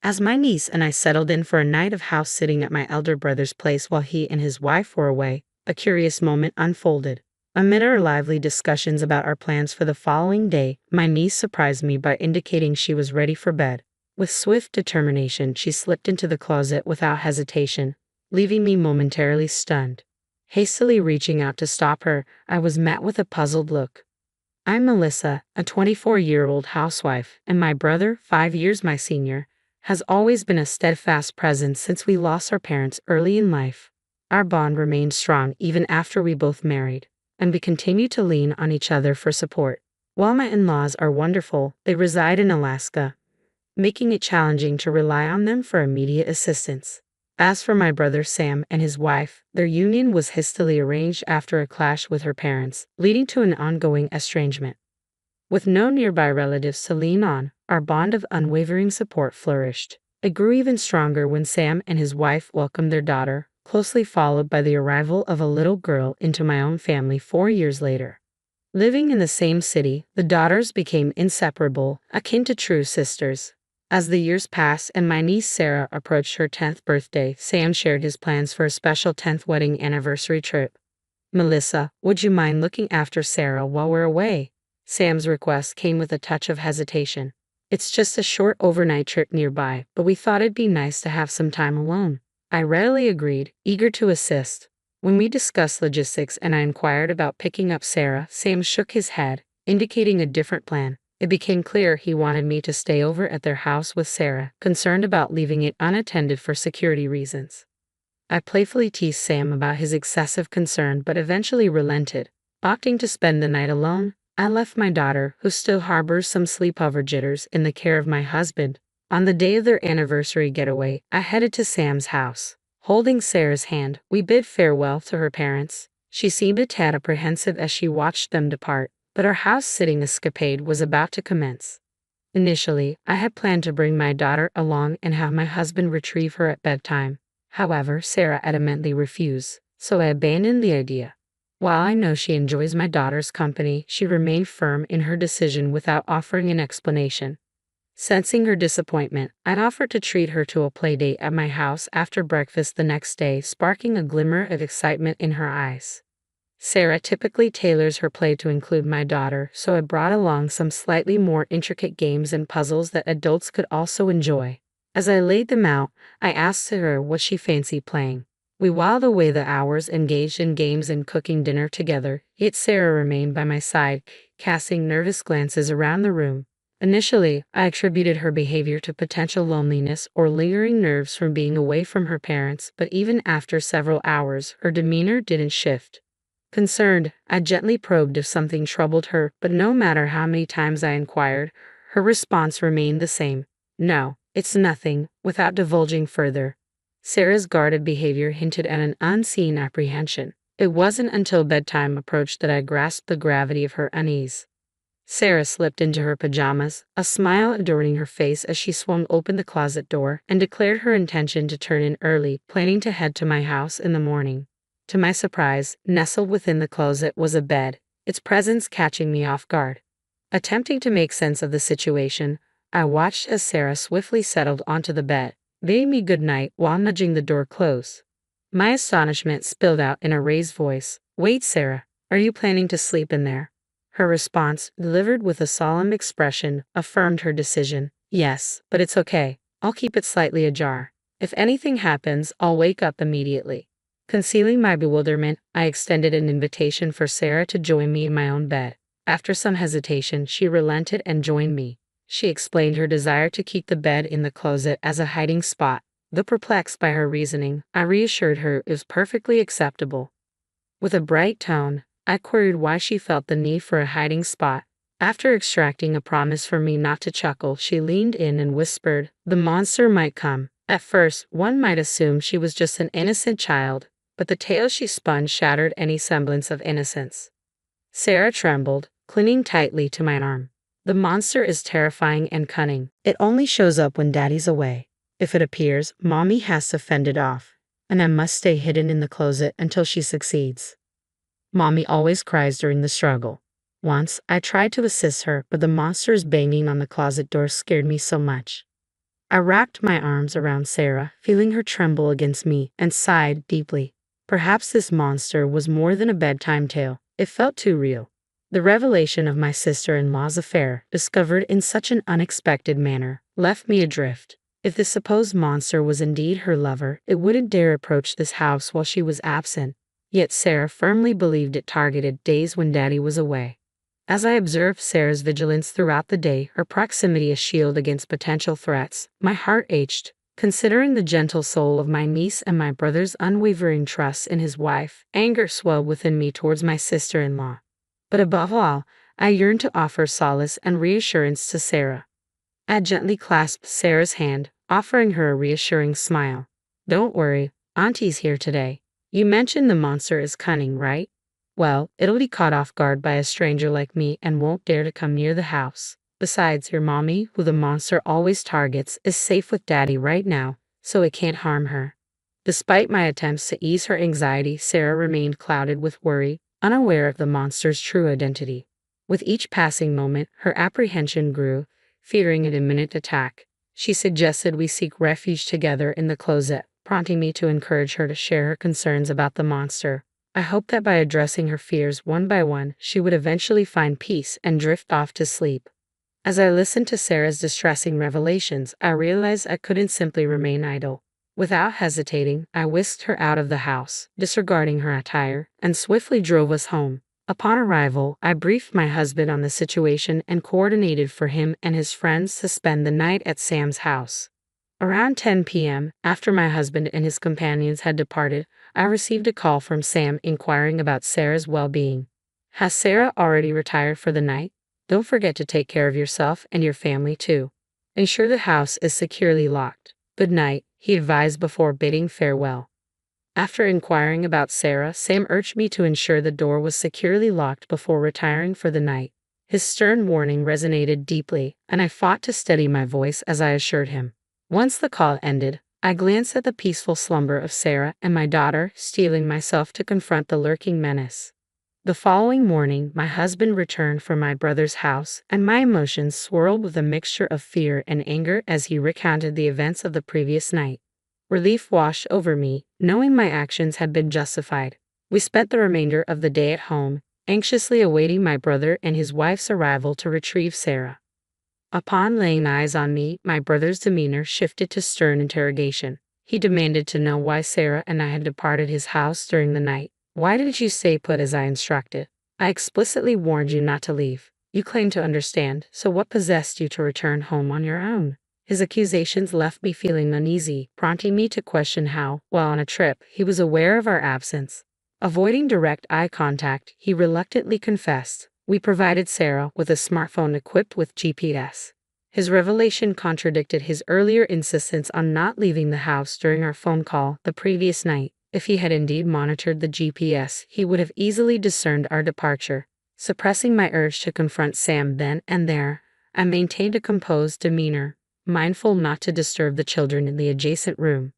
As my niece and I settled in for a night of house sitting at my elder brother's place while he and his wife were away, a curious moment unfolded. Amid our lively discussions about our plans for the following day, my niece surprised me by indicating she was ready for bed. With swift determination, she slipped into the closet without hesitation, leaving me momentarily stunned. Hastily reaching out to stop her, I was met with a puzzled look. I'm Melissa, a 24-year-old housewife, and my brother, 5 years my senior, has always been a steadfast presence since we lost our parents early in life. Our bond remained strong even after we both married, and we continue to lean on each other for support. While my in-laws are wonderful, they reside in Alaska, making it challenging to rely on them for immediate assistance. As for my brother Sam and his wife, their union was hastily arranged after a clash with her parents, leading to an ongoing estrangement. With no nearby relatives to lean on, our bond of unwavering support flourished. It grew even stronger when Sam and his wife welcomed their daughter, closely followed by the arrival of a little girl into my own family 4 years later. Living in the same city, the daughters became inseparable, akin to true sisters. As the years passed and my niece Sarah approached her 10th birthday, Sam shared his plans for a special 10th wedding anniversary trip. "Melissa, would you mind looking after Sarah while we're away?" Sam's request came with a touch of hesitation. "It's just a short overnight trip nearby, but we thought it'd be nice to have some time alone." I readily agreed, eager to assist. When we discussed logistics and I inquired about picking up Sarah, Sam shook his head, indicating a different plan. It became clear he wanted me to stay over at their house with Sarah, concerned about leaving it unattended for security reasons. I playfully teased Sam about his excessive concern but eventually relented. Opting to spend the night alone, I left my daughter, who still harbors some sleepover jitters, in the care of my husband. On the day of their anniversary getaway, I headed to Sam's house. Holding Sarah's hand, we bid farewell to her parents. She seemed a tad apprehensive as she watched them depart, but our house-sitting escapade was about to commence. Initially, I had planned to bring my daughter along and have my husband retrieve her at bedtime. However, Sarah adamantly refused, so I abandoned the idea. While I know she enjoys my daughter's company, she remained firm in her decision without offering an explanation. Sensing her disappointment, I'd offered to treat her to a playdate at my house after breakfast the next day, sparking a glimmer of excitement in her eyes. Sarah typically tailors her play to include my daughter, so I brought along some slightly more intricate games and puzzles that adults could also enjoy. As I laid them out, I asked her what she fancied playing. We whiled away the hours engaged in games and cooking dinner together, yet Sarah remained by my side, casting nervous glances around the room. Initially, I attributed her behavior to potential loneliness or lingering nerves from being away from her parents, but even after several hours, her demeanor didn't shift. Concerned, I gently probed if something troubled her, but no matter how many times I inquired, her response remained the same. "No, it's nothing," without divulging further. Sarah's guarded behavior hinted at an unseen apprehension. It wasn't until bedtime approached that I grasped the gravity of her unease. Sarah slipped into her pajamas, a smile adorning her face as she swung open the closet door, and declared her intention to turn in early, planning to head to my house in the morning. To my surprise, nestled within the closet was a bed, its presence catching me off guard. Attempting to make sense of the situation, I watched as Sarah swiftly settled onto the bed, bidding me good night while nudging the door close. My astonishment spilled out in a raised voice. "Wait, Sarah, are you planning to sleep in there?" Her response, delivered with a solemn expression, affirmed her decision. "Yes, but it's okay. I'll keep it slightly ajar. If anything happens, I'll wake up immediately." Concealing my bewilderment, I extended an invitation for Sarah to join me in my own bed. After some hesitation, she relented and joined me. She explained her desire to keep the bed in the closet as a hiding spot. Though perplexed by her reasoning, I reassured her it was perfectly acceptable. With a bright tone, I queried why she felt the need for a hiding spot. After extracting a promise from me not to chuckle, she leaned in and whispered, "The monster might come." At first, one might assume she was just an innocent child, but the tale she spun shattered any semblance of innocence. Sarah trembled, clinging tightly to my arm. "The monster is terrifying and cunning. It only shows up when Daddy's away. If it appears, Mommy has to fend it off, and I must stay hidden in the closet until she succeeds. Mommy always cries during the struggle." Once, I tried to assist her, but the monster's banging on the closet door scared me so much. I wrapped my arms around Sarah, feeling her tremble against me, and sighed deeply. Perhaps this monster was more than a bedtime tale. It felt too real. The revelation of my sister-in-law's affair, discovered in such an unexpected manner, left me adrift. If the supposed monster was indeed her lover, it wouldn't dare approach this house while she was absent. Yet Sarah firmly believed it targeted days when Daddy was away. As I observed Sarah's vigilance throughout the day, her proximity a shield against potential threats, my heart ached. Considering the gentle soul of my niece and my brother's unwavering trust in his wife, anger swelled within me towards my sister-in-law. But above all, I yearned to offer solace and reassurance to Sarah. I gently clasped Sarah's hand, offering her a reassuring smile. "Don't worry, Auntie's here today. You mentioned the monster is cunning, right? Well, it'll be caught off guard by a stranger like me and won't dare to come near the house. Besides, your mommy, who the monster always targets, is safe with Daddy right now, so it can't harm her." Despite my attempts to ease her anxiety, Sarah remained clouded with worry, unaware of the monster's true identity. With each passing moment, her apprehension grew, fearing an imminent attack. She suggested we seek refuge together in the closet, prompting me to encourage her to share her concerns about the monster. I hoped that by addressing her fears one by one, she would eventually find peace and drift off to sleep. As I listened to Sarah's distressing revelations, I realized I couldn't simply remain idle. Without hesitating, I whisked her out of the house, disregarding her attire, and swiftly drove us home. Upon arrival, I briefed my husband on the situation and coordinated for him and his friends to spend the night at Sam's house. Around 10 p.m., after my husband and his companions had departed, I received a call from Sam inquiring about Sarah's well-being. "Has Sarah already retired for the night? Don't forget to take care of yourself and your family too. Ensure the house is securely locked. Good night," he advised before bidding farewell. After inquiring about Sarah, Sam urged me to ensure the door was securely locked before retiring for the night. His stern warning resonated deeply, and I fought to steady my voice as I assured him. Once the call ended, I glanced at the peaceful slumber of Sarah and my daughter, steeling myself to confront the lurking menace. The following morning, my husband returned from my brother's house, and my emotions swirled with a mixture of fear and anger as he recounted the events of the previous night. Relief washed over me, knowing my actions had been justified. We spent the remainder of the day at home, anxiously awaiting my brother and his wife's arrival to retrieve Sarah. Upon laying eyes on me, my brother's demeanor shifted to stern interrogation. He demanded to know why Sarah and I had departed his house during the night. "Why didn't you stay put as I instructed? I explicitly warned you not to leave. You claim to understand, so what possessed you to return home on your own?" His accusations left me feeling uneasy, prompting me to question how, while on a trip, he was aware of our absence. Avoiding direct eye contact, he reluctantly confessed, "We provided Sarah with a smartphone equipped with GPS." His revelation contradicted his earlier insistence on not leaving the house during our phone call the previous night. If he had indeed monitored the GPS, he would have easily discerned our departure. Suppressing my urge to confront Sam then and there, I maintained a composed demeanor, mindful not to disturb the children in the adjacent room.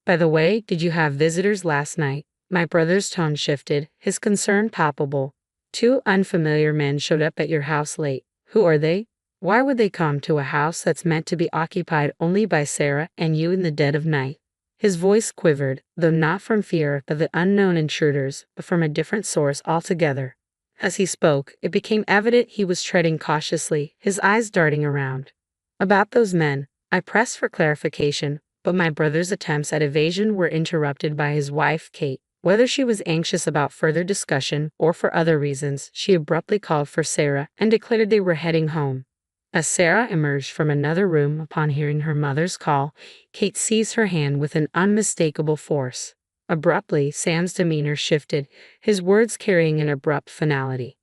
"By the way, did you have visitors last night?" My brother's tone shifted, his concern palpable. "Two unfamiliar men showed up at your house late. Who are they? Why would they come to a house that's meant to be occupied only by Sarah and you in the dead of night?" His voice quivered, though not from fear of the unknown intruders, but from a different source altogether. As he spoke, it became evident he was treading cautiously, his eyes darting around. "About those men," I pressed for clarification, but my brother's attempts at evasion were interrupted by his wife, Kate. Whether she was anxious about further discussion or for other reasons, she abruptly called for Sarah and declared they were heading home. As Sarah emerged from another room upon hearing her mother's call, Kate seized her hand with an unmistakable force. Abruptly, Sam's demeanor shifted, his words carrying an abrupt finality.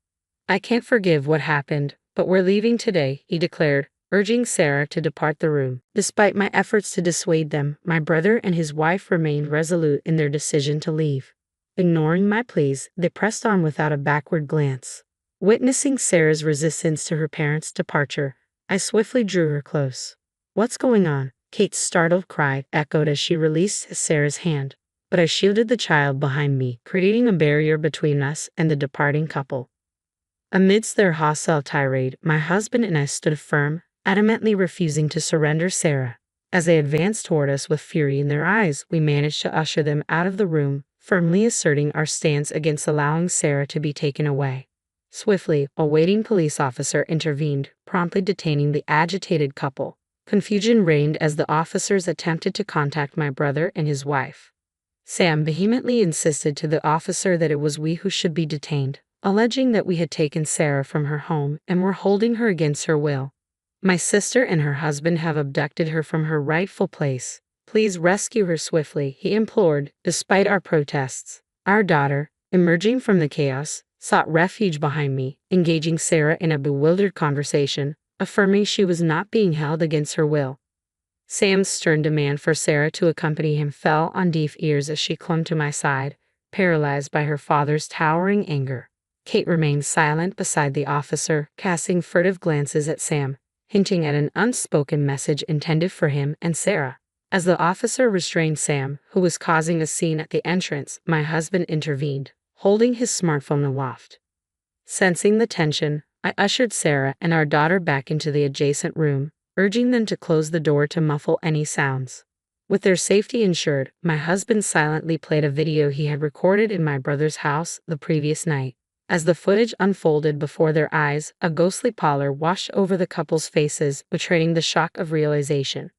"I can't forgive what happened, but we're leaving today," he declared, urging Sarah to depart the room. Despite my efforts to dissuade them, my brother and his wife remained resolute in their decision to leave. Ignoring my pleas, they pressed on without a backward glance. Witnessing Sarah's resistance to her parents' departure, I swiftly drew her close. "What's going on?" Kate's startled cry echoed as she released Sarah's hand, but I shielded the child behind me, creating a barrier between us and the departing couple. Amidst their hostile tirade, my husband and I stood firm, adamantly refusing to surrender Sarah. As they advanced toward us with fury in their eyes, we managed to usher them out of the room, firmly asserting our stance against allowing Sarah to be taken away. Swiftly, a waiting police officer intervened, promptly detaining the agitated couple. Confusion reigned as the officers attempted to contact my brother and his wife. Sam vehemently insisted to the officer that it was we who should be detained, alleging that we had taken Sarah from her home and were holding her against her will. My sister and her husband have abducted her from her rightful place. Please rescue her swiftly, he implored, despite our protests. Our daughter, emerging from the chaos, sought refuge behind me, engaging Sarah in a bewildered conversation, affirming she was not being held against her will. Sam's stern demand for Sarah to accompany him fell on deaf ears as she clung to my side, paralyzed by her father's towering anger. Kate remained silent beside the officer, casting furtive glances at Sam, hinting at an unspoken message intended for him and Sarah. As the officer restrained Sam, who was causing a scene at the entrance, my husband intervened, holding his smartphone aloft. Sensing the tension, I ushered Sarah and our daughter back into the adjacent room, urging them to close the door to muffle any sounds. With their safety ensured, my husband silently played a video he had recorded in my brother's house the previous night. As the footage unfolded before their eyes, a ghostly pallor washed over the couple's faces, betraying the shock of realization.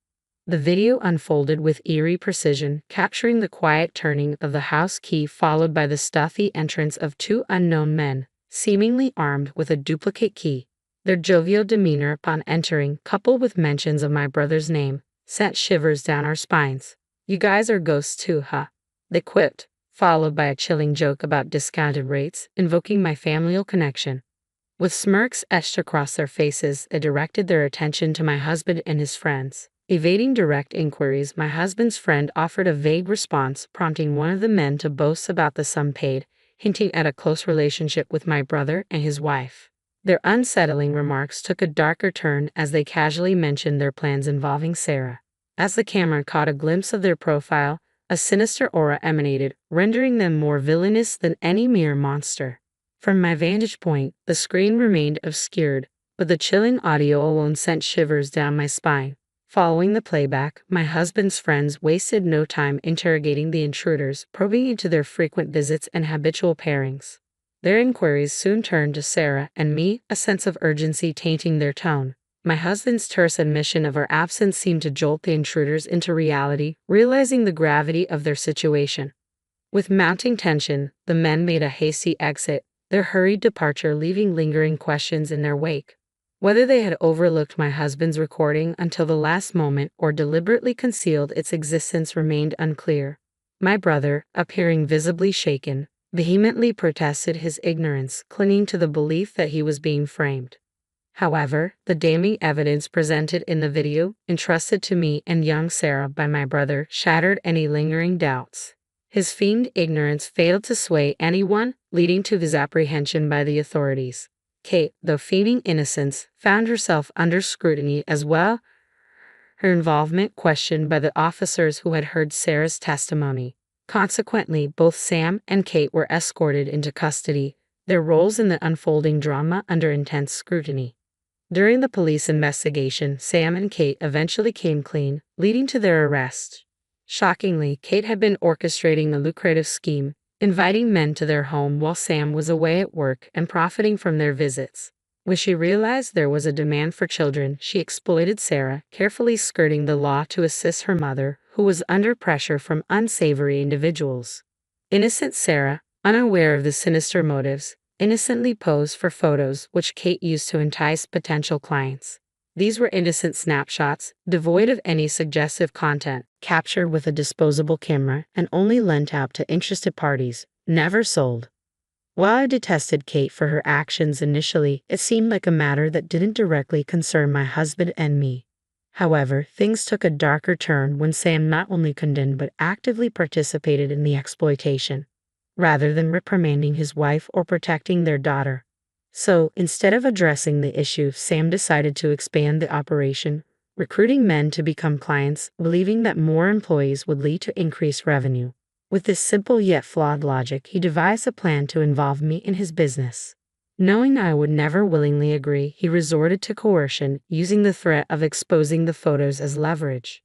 The video unfolded with eerie precision, capturing the quiet turning of the house key followed by the stealthy entrance of two unknown men, seemingly armed with a duplicate key. Their jovial demeanor upon entering, coupled with mentions of my brother's name, sent shivers down our spines. "You guys are ghosts too, huh?" they quipped, followed by a chilling joke about discounted rates, invoking my familial connection. With smirks etched across their faces, they directed their attention to my husband and his friends. Evading direct inquiries, my husband's friend offered a vague response, prompting one of the men to boast about the sum paid, hinting at a close relationship with my brother and his wife. Their unsettling remarks took a darker turn as they casually mentioned their plans involving Sarah. As the camera caught a glimpse of their profile, a sinister aura emanated, rendering them more villainous than any mere monster. From my vantage point, the screen remained obscured, but the chilling audio alone sent shivers down my spine. Following the playback, my husband's friends wasted no time interrogating the intruders, probing into their frequent visits and habitual pairings. Their inquiries soon turned to Sarah and me, a sense of urgency tainting their tone. My husband's terse admission of our absence seemed to jolt the intruders into reality, realizing the gravity of their situation. With mounting tension, the men made a hasty exit, their hurried departure leaving lingering questions in their wake. Whether they had overlooked my husband's recording until the last moment or deliberately concealed its existence remained unclear. My brother, appearing visibly shaken, vehemently protested his ignorance, clinging to the belief that he was being framed. However, the damning evidence presented in the video, entrusted to me and young Sarah by my brother, shattered any lingering doubts. His feigned ignorance failed to sway anyone, leading to his apprehension by the authorities. Kate, though feigning innocence, found herself under scrutiny as well, her involvement questioned by the officers who had heard Sarah's testimony. Consequently, both Sam and Kate were escorted into custody, their roles in the unfolding drama under intense scrutiny. During the police investigation, Sam and Kate eventually came clean, leading to their arrest. Shockingly, Kate had been orchestrating a lucrative scheme, inviting men to their home while Sam was away at work and profiting from their visits. When she realized there was a demand for children, she exploited Sarah, carefully skirting the law to assist her mother, who was under pressure from unsavory individuals. Innocent Sarah, unaware of the sinister motives, innocently posed for photos which Kate used to entice potential clients. These were innocent snapshots, devoid of any suggestive content, captured with a disposable camera and only lent out to interested parties, never sold. While I detested Kate for her actions initially, it seemed like a matter that didn't directly concern my husband and me. However, things took a darker turn when Sam not only condemned but actively participated in the exploitation, rather than reprimanding his wife or protecting their daughter. So, instead of addressing the issue, Sam decided to expand the operation, recruiting men to become clients, believing that more employees would lead to increased revenue. With this simple yet flawed logic, he devised a plan to involve me in his business. Knowing I would never willingly agree, he resorted to coercion, using the threat of exposing the photos as leverage.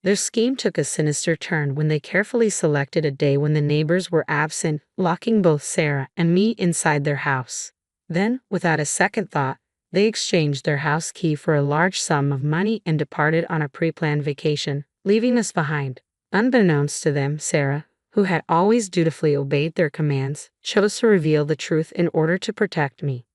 Their scheme took a sinister turn when they carefully selected a day when the neighbors were absent, locking both Sarah and me inside their house. Then, without a second thought, they exchanged their house key for a large sum of money and departed on a pre-planned vacation, leaving us behind. Unbeknownst to them, Sarah, who had always dutifully obeyed their commands, chose to reveal the truth in order to protect me.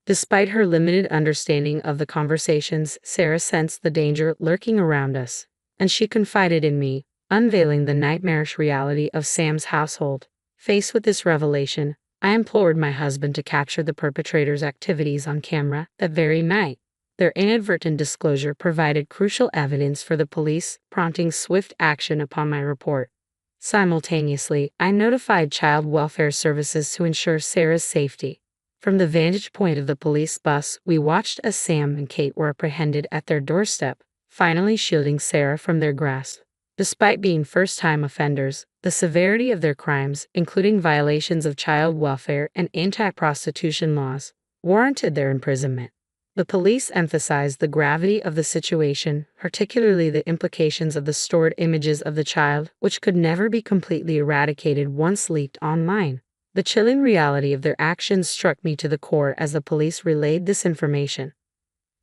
Despite her limited understanding of the conversations, Sarah sensed the danger lurking around us, and she confided in me, unveiling the nightmarish reality of Sam's household. Faced with this revelation, I implored my husband to capture the perpetrator's activities on camera that very night. Their inadvertent disclosure provided crucial evidence for the police, prompting swift action upon my report. Simultaneously, I notified child welfare services to ensure Sarah's safety. From the vantage point of the police bus, we watched as Sam and Kate were apprehended at their doorstep, finally shielding Sarah from their grasp. Despite being first-time offenders, the severity of their crimes, including violations of child welfare and anti-prostitution laws, warranted their imprisonment. The police emphasized the gravity of the situation, particularly the implications of the stored images of the child, which could never be completely eradicated once leaked online. The chilling reality of their actions struck me to the core as the police relayed this information.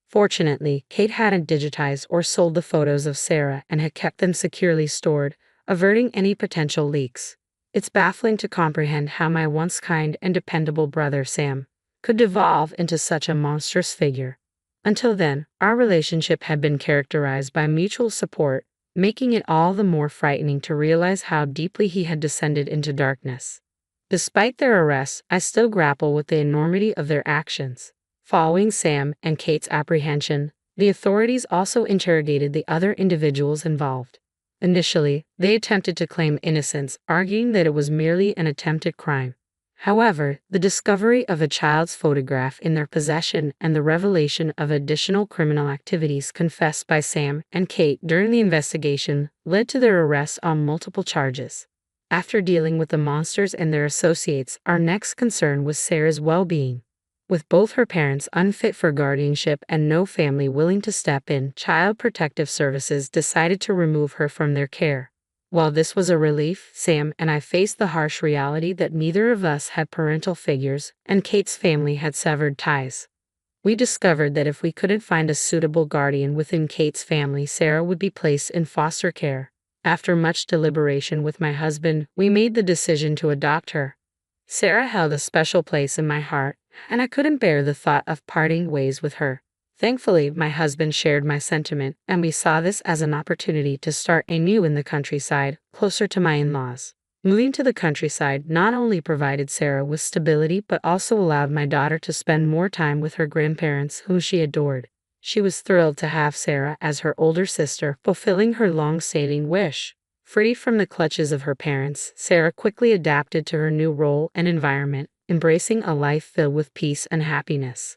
Fortunately, Kate hadn't digitized or sold the photos of Sarah and had kept them securely stored, averting any potential leaks. It's baffling to comprehend how my once kind and dependable brother Sam could devolve into such a monstrous figure. Until then, our relationship had been characterized by mutual support, making it all the more frightening to realize how deeply he had descended into darkness. Despite their arrests, I still grapple with the enormity of their actions. Following Sam and Kate's apprehension, the authorities also interrogated the other individuals involved. Initially, they attempted to claim innocence, arguing that it was merely an attempted crime. However, the discovery of a child's photograph in their possession and the revelation of additional criminal activities confessed by Sam and Kate during the investigation led to their arrests on multiple charges. After dealing with the monsters and their associates, our next concern was Sarah's well-being. With both her parents unfit for guardianship and no family willing to step in, Child Protective Services decided to remove her from their care. While this was a relief, Sam and I faced the harsh reality that neither of us had parental figures, and Kate's family had severed ties. We discovered that if we couldn't find a suitable guardian within Kate's family, Sarah would be placed in foster care. After much deliberation with my husband, we made the decision to adopt her. Sarah held a special place in my heart, and I couldn't bear the thought of parting ways with her. Thankfully, my husband shared my sentiment, and we saw this as an opportunity to start anew in the countryside, closer to my in-laws. Moving to the countryside not only provided Sarah with stability but also allowed my daughter to spend more time with her grandparents, whom she adored. She was thrilled to have Sarah as her older sister, fulfilling her long-standing wish. Free from the clutches of her parents, Sarah quickly adapted to her new role and environment, embracing a life filled with peace and happiness.